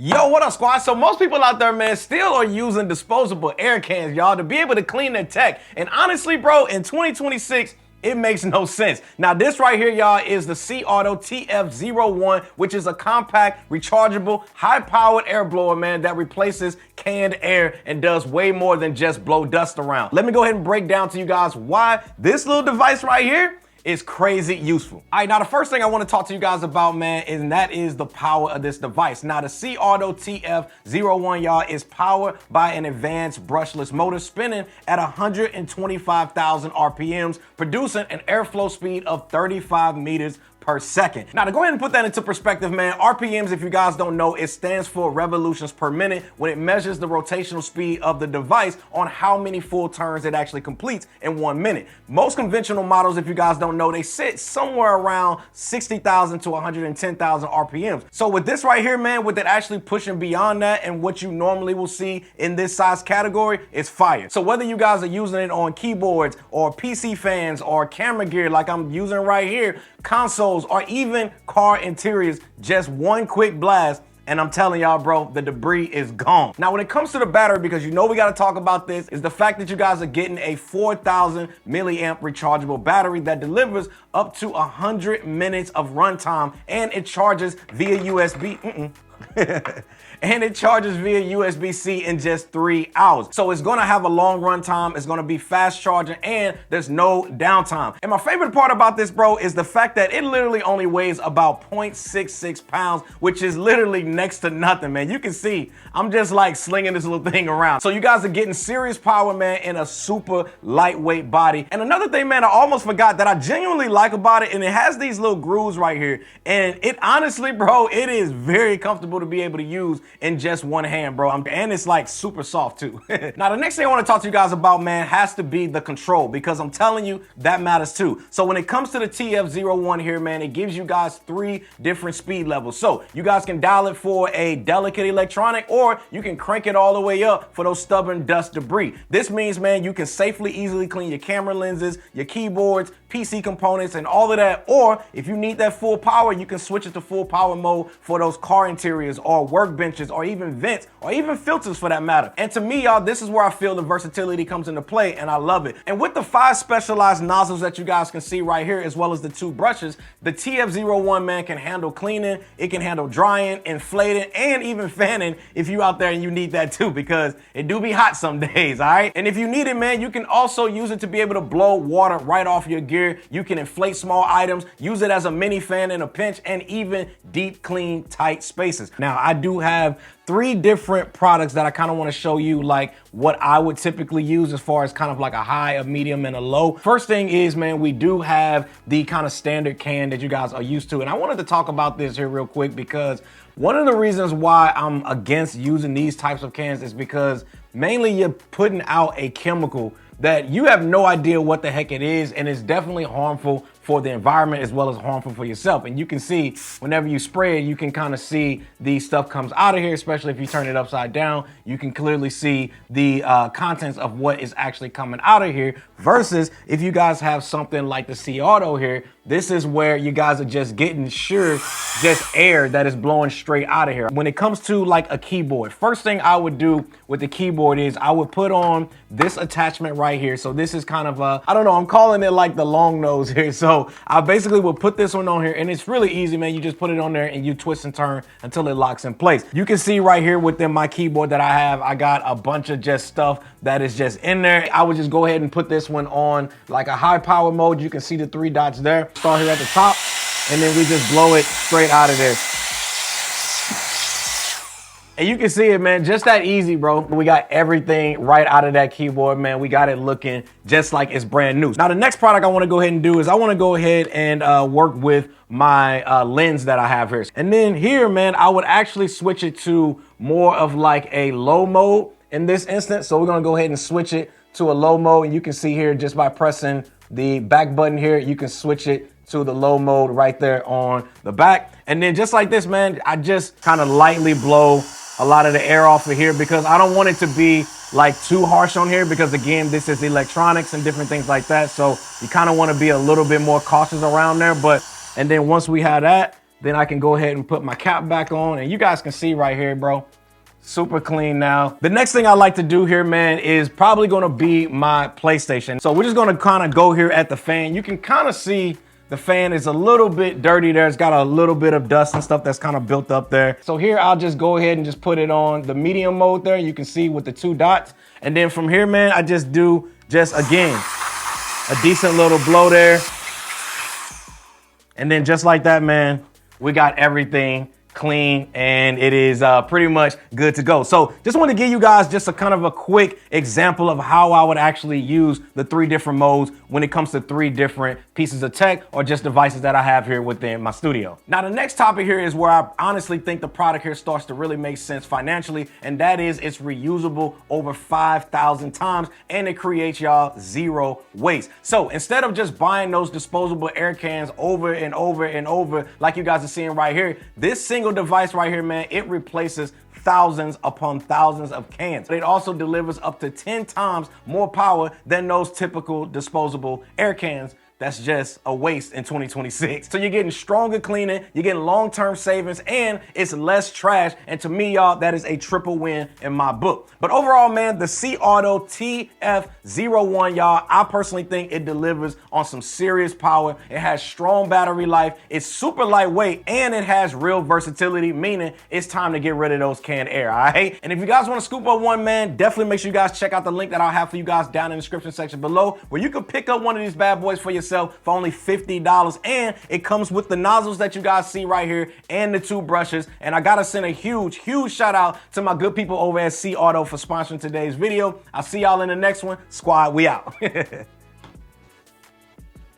Yo, what up, squad? So most people out there, man, still are using disposable air cans, y'all, to be able to clean their tech. And honestly, bro, in 2026, it makes no sense. Now, this right here, y'all, is the Seauto TF01, which is a compact, rechargeable, high-powered air blower, man, that replaces canned air and does way more than just blow dust around. Let me go ahead and break down to you guys why this little device right here is crazy useful. All right, now the first thing I want to talk to you guys about, man, and that is the power of this device. Now, the Seauto TF01, y'all, is powered by an advanced brushless motor spinning at 125,000 RPMs, producing an airflow speed of 35 meters per second. Now, to go ahead and put that into perspective, man, RPMs, if you guys don't know, it stands for revolutions per minute when it measures the rotational speed of the device on how many full turns it actually completes in 1 minute. Most conventional models, if you guys don't know, they sit somewhere around 60,000 to 110,000 RPMs. So with this right here, man, with it actually pushing beyond that and what you normally will see in this size category, it's fire. So whether you guys are using it on keyboards or PC fans or camera gear like I'm using right here, consoles, or even car interiors, just one quick blast, and I'm telling y'all, bro, the debris is gone. Now, when it comes to the battery, because you know we gotta talk about this, is the fact that you guys are getting a 4,000 milliamp rechargeable battery that delivers up to 100 minutes of runtime, and it charges via USB. And it charges via USB-C in just 3 hours. So it's gonna have a long run time, it's gonna be fast charging, and there's no downtime. And my favorite part about this, bro, is the fact that it literally only weighs about 0.66 pounds, which is literally next to nothing, man. You can see, I'm just like slinging this little thing around. So you guys are getting serious power, man, in a super lightweight body. And another thing, man, I almost forgot that I genuinely like about it, and it has these little grooves right here. And it honestly, bro, it is very comfortable to be able to use in just one hand, bro. And it's like super soft too. Now, the next thing I want to talk to you guys about, man, has to be the control, because I'm telling you, that matters too. So when it comes to the TF01 here, man, it gives you guys 3 different speed levels. So you guys can dial it for a delicate electronic, or you can crank it all the way up for those stubborn dust debris. This means, man, you can safely, easily clean your camera lenses, your keyboards, PC components, and all of that. Or if you need that full power, you can switch it to full power mode for those car interiors or workbenches or even vents or even filters for that matter. And to me, y'all, this is where I feel the versatility comes into play, and I love it. And with the 5 specialized nozzles that you guys can see right here, as well as the 2 brushes, the TF01, man, can handle cleaning, it can handle drying, inflating, and even fanning if you out there and you need that too, because it do be hot some days, all right? And if you need it, man, you can also use it to be able to blow water right off your gear. You can inflate small items, use it as a mini fan in a pinch, and even deep clean tight spaces. Now, I do have 3 different products that I kind of want to show you, like what I would typically use as far as kind of like a high, a medium, and a low. First thing is, man, we do have the kind of standard can that you guys are used to. And I wanted to talk about this here real quick, because one of the reasons why I'm against using these types of cans is because mainly you're putting out a chemical that you have no idea what the heck it is, and it's definitely harmful for the environment as well as harmful for yourself. And you can see whenever you spray it, you can kind of see the stuff comes out of here, especially if you turn it upside down. You can clearly see the contents of what is actually coming out of here, versus if you guys have something like the Seauto here, this is where you guys are just getting just air that is blowing straight out of here. When it comes to like a keyboard, first thing I would do with the keyboard is I would put on this attachment right here. So this is kind of I don't know, I'm calling it like the long nose here. So I basically will put this one on here, and it's really easy, man. You just put it on there and you twist and turn until it locks in place. You can see right here within my keyboard that I have, I got a bunch of just stuff that is just in there. I would just go ahead and put this one on like a high power mode. You can see the 3 dots there. Start here at the top, and then we just blow it straight out of there. And you can see it, man, just that easy, bro. We got everything right out of that keyboard, man. We got it looking just like it's brand new. Now, the next product I want to go ahead and do is I want to go ahead and work with my lens that I have here. And then here, man, I would actually switch it to more of like a low mode in this instance. So we're going to go ahead and switch it to a low mode. And you can see here, just by pressing the back button here, you can switch it to the low mode right there on the back. And then just like this, man, I just kind of lightly blow a lot of the air off of here, because I don't want it to be like too harsh on here, because again, this is electronics and different things like that. So you kind of want to be a little bit more cautious around there. And then once we have that, Then I can go ahead and put my cap back on, and you guys can see right here, bro. Super clean now. The next thing I like to do here, man, is probably gonna be my PlayStation. So we're just gonna kind of go here at the fan. You can kind of see the fan is a little bit dirty there. It's got a little bit of dust and stuff that's kind of built up there. So here, I'll just go ahead and just put it on the medium mode there. You can see with the 2 dots. And then from here, man, I just do again, a decent little blow there. And then just like that, man, we got everything clean, and it is pretty much good to go. So just want to give you guys just a kind of a quick example of how I would actually use the 3 different modes when it comes to 3 different pieces of tech or just devices that I have here within my studio. Now, the next topic here is where I honestly think the product here starts to really make sense financially, and that is it's reusable over 5,000 times, and it creates y'all 0 waste. So instead of just buying those disposable air cans over and over and over like you guys are seeing right here, this single device right here, man, it replaces thousands upon thousands of cans. It also delivers up to 10 times more power than those typical disposable air cans. That's just a waste in 2026. So you're getting stronger cleaning, you're getting long-term savings, and it's less trash. And to me, y'all, that is a triple win in my book. But overall, man, the Seauto TF01, y'all, I personally think it delivers on some serious power. It has strong battery life, it's super lightweight, and it has real versatility, meaning it's time to get rid of those canned air, all right? And if you guys want to scoop up one, man, definitely make sure you guys check out the link that I'll have for you guys down in the description section below, where you can pick up one of these bad boys for yourself for only $50, and it comes with the nozzles that you guys see right here and the 2 brushes. And I gotta send a huge shout out to my good people over at Seauto for sponsoring today's video. I'll see y'all in the next one. Squad, we out.